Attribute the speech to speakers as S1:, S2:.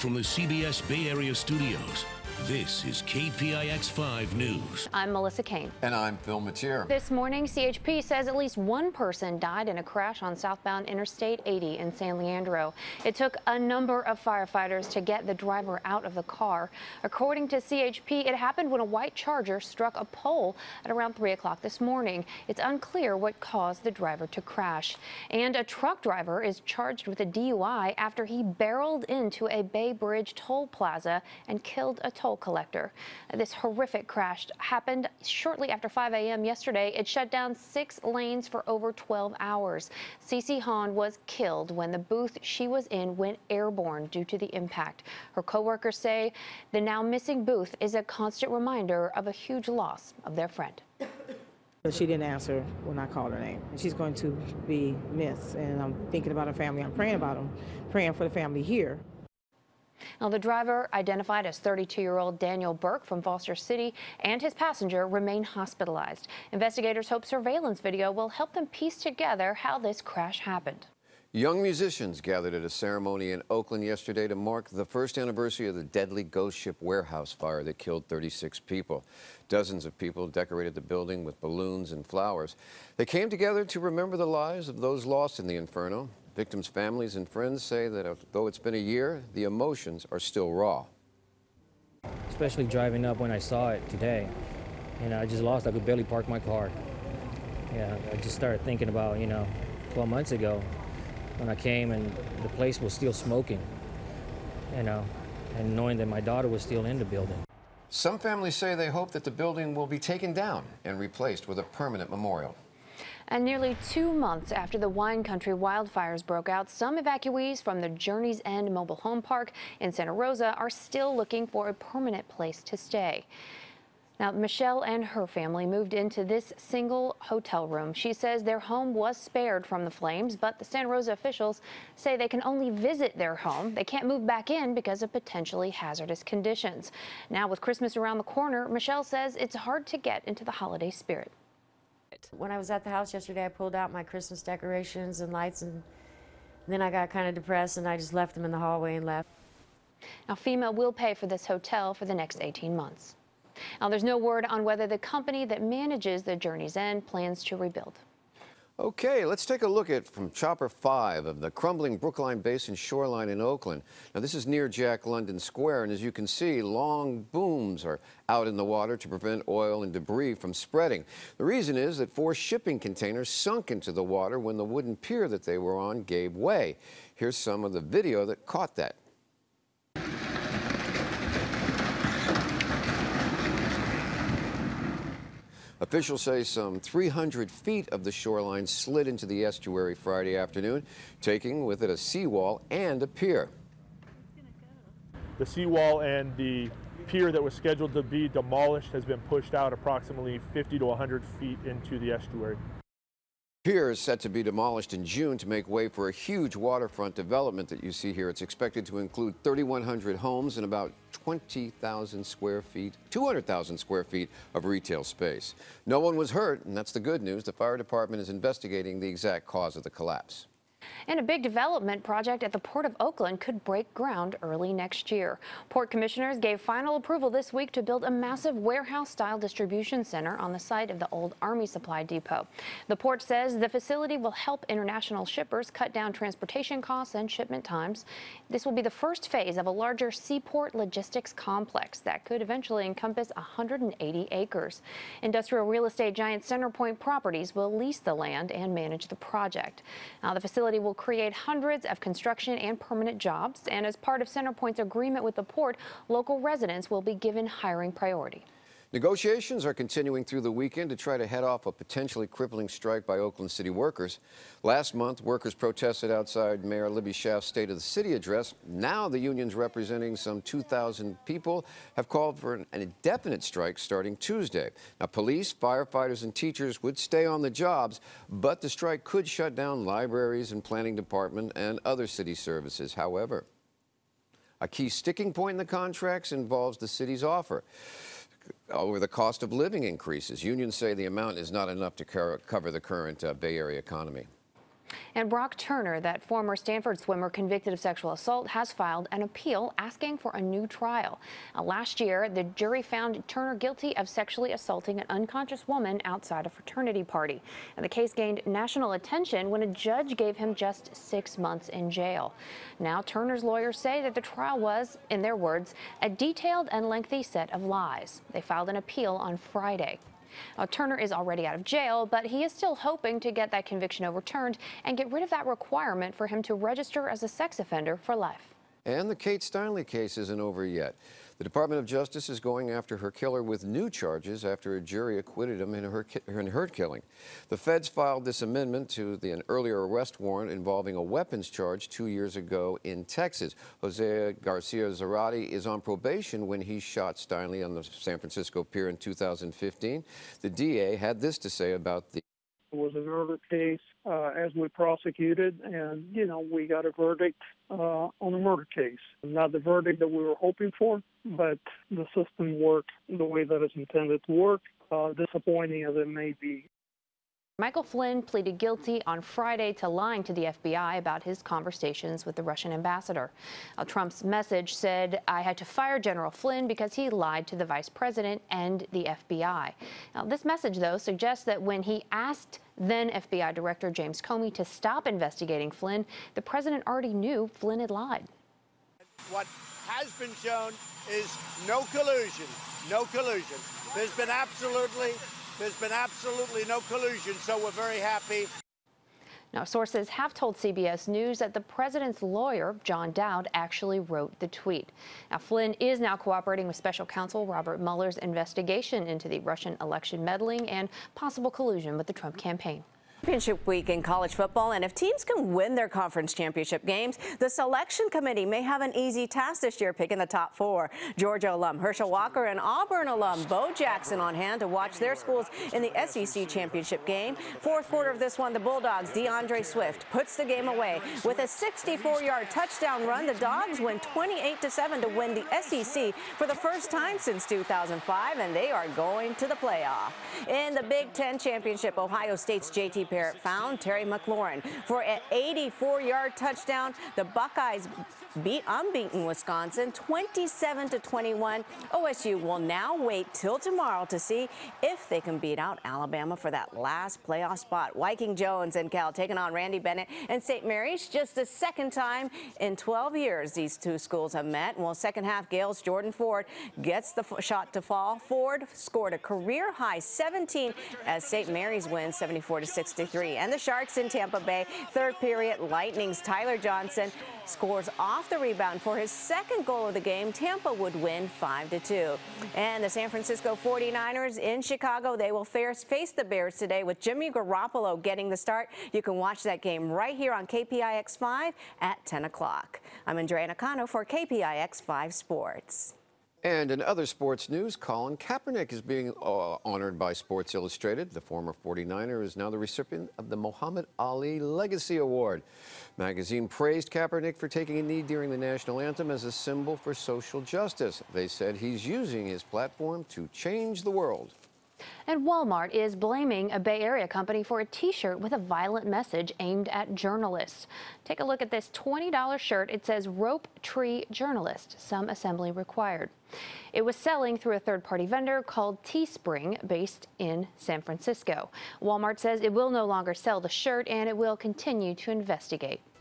S1: from the CBS Bay Area studios, this is KPIX 5 News.
S2: I'm Melissa Kane.
S3: And I'm Phil Matier.
S2: This morning, CHP says at least one person died in a crash on southbound Interstate 80 in San Leandro. It took a number of firefighters to get the driver out of the car. According to CHP, it happened when a white Charger struck a pole at around 3 o'clock this morning. It's unclear what caused the driver to crash. And a truck driver is charged with a DUI after he barreled into a Bay Bridge toll plaza and killed a toll collector. This horrific crash happened shortly after 5 a.m. yesterday. It shut down 6 lanes for over 12 hours. Cece Hahn was killed when the booth she was in went airborne due to the impact. Her co-workers say the now missing booth is a constant reminder of a huge loss of their friend.
S4: She didn't answer when I called her name. She's going to be missed, and I'm thinking about her family. I'm praying about them, praying for the family here.
S2: Now, the driver, identified as 32-year-old Daniel Burke from Foster City, and his passenger remain hospitalized. Investigators hope surveillance video will help them piece together how this crash happened.
S3: Young musicians gathered at a ceremony in Oakland yesterday to mark the first anniversary of the deadly ghost ship warehouse fire that killed 36 people. Dozens of people decorated the building with balloons and flowers. They came together to remember the lives of those lost in the inferno. Victims' families and friends say that though it's been a year, the emotions are still raw.
S5: Especially driving up when I saw it today. I just lost. I could barely park my car. I just started thinking about, 12 months ago when I came and the place was still smoking, and knowing that my daughter was still in the building.
S3: Some families say they hope that the building will be taken down and replaced with a permanent memorial.
S2: And nearly 2 months after the wine country wildfires broke out, some evacuees from the Journey's End mobile home park in Santa Rosa are still looking for a permanent place to stay. Now, Michelle and her family moved into this single hotel room. She says their home was spared from the flames, but the Santa Rosa officials say they can only visit their home. They can't move back in because of potentially hazardous conditions. Now, with Christmas around the corner, Michelle says it's hard to get into the holiday spirit.
S6: When I was at the house yesterday, I pulled out my Christmas decorations and lights, and then I got kind of depressed and I just left them in the hallway and left.
S2: Now, FEMA will pay for this hotel for the next 18 months. Now, there's no word on whether the company that manages the Journey's End plans to rebuild.
S3: Okay, let's take a look at from Chopper 5 of the crumbling Brookline Basin shoreline in Oakland. Now, this is near Jack London Square, and as you can see, long booms are out in the water to prevent oil and debris from spreading. The reason is that 4 shipping containers sunk into the water when the wooden pier that they were on gave way. Here's some of the video that caught that. Officials say some 300 feet of the shoreline slid into the estuary Friday afternoon, taking with it a seawall and a pier.
S7: The seawall and the pier that was scheduled to be demolished has been pushed out approximately 50 to 100 feet into the estuary.
S3: The pier is set to be demolished in June to make way for a huge waterfront development that you see here. It's expected to include 3,100 homes and about 200,000 square feet of retail space. No one was hurt, and that's the good news. The fire department is investigating the exact cause of the collapse.
S2: And a big development project at the Port of Oakland could break ground early next year. Port commissioners gave final approval this week to build a massive warehouse-style distribution center on the site of the old Army Supply Depot. The port says the facility will help international shippers cut down transportation costs and shipment times. This will be the first phase of a larger seaport logistics complex that could eventually encompass 180 acres. Industrial real estate giant CenterPoint Properties will lease the land and manage the project. Now, the facility will create hundreds of construction and permanent jobs, and as part of CenterPoint's agreement with the port, local residents will be given hiring priority.
S3: Negotiations are continuing through the weekend to try to head off a potentially crippling strike by Oakland City workers. Last month, workers protested outside Mayor Libby Schaaf's State of the City address. Now the unions representing some 2,000 people have called for an indefinite strike starting Tuesday. Now, police, firefighters, and teachers would stay on the jobs, but the strike could shut down libraries and planning department and other city services. However, a key sticking point in the contracts involves the city's offer over the cost of living increases. Unions say the amount is not enough to cover the current Bay Area economy.
S2: And Brock Turner, that former Stanford swimmer convicted of sexual assault, has filed an appeal asking for a new trial. Last year, the jury found Turner guilty of sexually assaulting an unconscious woman outside a fraternity party. And the case gained national attention when a judge gave him just 6 months in jail. Now, Turner's lawyers say that the trial was, in their words, a detailed and lengthy set of lies. They filed an appeal on Friday. Turner is already out of jail, but he is still hoping to get that conviction overturned and get rid of that requirement for him to register as a sex offender for life.
S3: And the Kate Steinle case isn't over yet. The Department of Justice is going after her killer with new charges after a jury acquitted him in her killing. The feds filed this amendment to an earlier arrest warrant involving a weapons charge 2 years ago in Texas. Jose Garcia Zarate is on probation when he shot Steinle on the San Francisco Pier in 2015. The DA had this to say about the
S8: It was a murder case as we prosecuted, and, we got a verdict on a murder case. Not the verdict that we were hoping for, but the system worked the way that it's intended to work, disappointing as it may be.
S2: Michael Flynn pleaded guilty on Friday to lying to the FBI about his conversations with the Russian ambassador. Trump's message said, "I had to fire General Flynn because he lied to the vice president and the FBI." Now, this message, though, suggests that when he asked then FBI Director James Comey to stop investigating Flynn, the president already knew Flynn had lied.
S9: What has been shown is no collusion. No collusion. There's been absolutely no collusion, so we're very happy.
S2: Now, sources have told CBS News that the president's lawyer, John Dowd, actually wrote the tweet. Now, Flynn is now cooperating with special counsel Robert Mueller's investigation into the Russian election meddling and possible collusion with the Trump campaign.
S10: Championship week in college football, and if teams can win their conference championship games, the selection committee may have an easy task this year picking the top 4. Georgia alum Herschel Walker and Auburn alum Bo Jackson on hand to watch their schools in the SEC championship game. Fourth quarter of this one, the Bulldogs' DeAndre Swift puts the game away with a 64-yard touchdown run. The Dogs win 28-7 to win the SEC for the first time since 2005, and they are going to the playoff. In the Big Ten championship, Ohio State's JT Barrett found Terry McLaurin for an 84-yard touchdown. The Buckeyes beat unbeaten Wisconsin 27-21. OSU will now wait till tomorrow to see if they can beat out Alabama for that last playoff spot. Viking Jones and Cal taking on Randy Bennett and St. Mary's. Just the second time in 12 years these two schools have met. Well, second half, Gale's Jordan Ford gets the shot to fall. Ford scored a career-high 17 as St. Mary's wins 74-63. And the Sharks in Tampa Bay, third period, Lightning's Tyler Johnson scores off the rebound for his second goal of the game. Tampa would win 5-2. And the San Francisco 49ers in Chicago, they will face the Bears today with Jimmy Garoppolo getting the start. You can watch that game right here on KPIX 5 at 10 o'clock. I'm Andrea Nakano for KPIX 5 Sports.
S3: And in other sports news, Colin Kaepernick is being honored by Sports Illustrated. The former 49er is now the recipient of the Muhammad Ali Legacy Award. Magazine praised Kaepernick for taking a knee during the national anthem as a symbol for social justice. They said he's using his platform to change the world.
S2: And Walmart is blaming a Bay Area company for a T-shirt with a violent message aimed at journalists. Take a look at this $20 shirt. It says "Rope Tree Journalist, some assembly required." It was selling through a third-party vendor called Teespring, based in San Francisco. Walmart says it will no longer sell the shirt and it will continue to investigate.